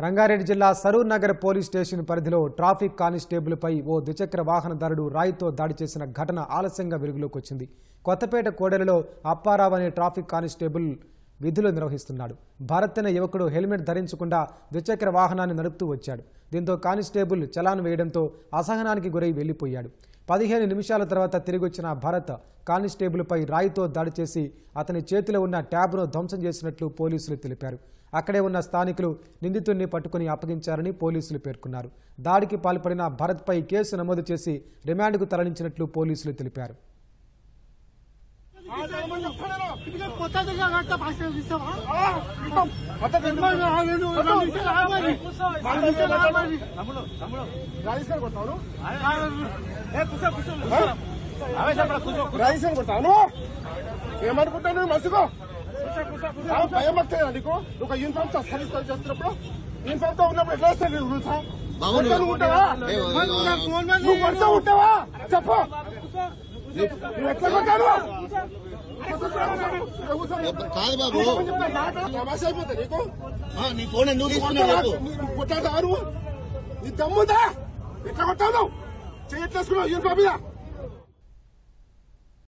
రంగారెడ్డి జిల్లా Saroor Nagar police station పరిధిలో traffic కానిస్టేబుల్పై ఓ ద్విచక్ర వాహనదారుడు రాయితో దాడి చేసిన ఘటన ఆలస్యంగా వెలుగులోకి వచ్చింది. కొత్తపేట కోడెలలో అప్పారావు అనే ట్రాఫిక్ కానిస్టేబుల్ విధులు నిర్వహిస్తున్నాడు. భారత్ అనే యువకుడు హెల్మెట్ ధరించకుండా ద్విచక్ర వాహనాన్ని నడుపుతూ వచ్చాడు. దీంతో కానిస్టేబుల్ చలాన్ వేయడంతో అసహనానికి గురై వెళ్లిపోయాడు. 15 నిమిషాల తర్వాత తిరిగొచ్చిన భరత్ కానిస్టేబుల్పై రాయితో దాడి చేసి అతని చేతిలో ఉన్న ట్యాబ్ను ధ్వంసం చేసినట్లు పోలీసులు తెలిపారు. అక్కడే ఉన్న స్థానికులు నిందితుడిని పట్టుకుని అప్పగించారని పోలీసులు పేర్కొన్నారు. దాడికి పాల్పడిన భరత్పై కేసు నమోదు చేసి రిమాండ్కు తరలించినట్లు పోలీసులు తెలిపారు. ఏమనుకుంటాను మసుకో భయం వస్తాయి నీకు ఒక యూనిఫామ్ సర్వీస్ చేస్తున్నప్పుడు యూనిఫామ్ తో ఉన్నప్పుడు ఎట్లా వస్తాయి నువ్వు కొడుతూ ఉంటావా చెప్పు నువ్వు ఎట్లా కొట్టాను కాదు బాబు తమాషా అయిపోతా నీకు నీ ఫోన్ ఎందుకు తీసుకున్నావు కొట్టాడు నీ దమ్ముందా ఎట్లా కొట్టావు చెయ్యి ఎట్లేసుకున్నావు యూనిఫామ్ మీద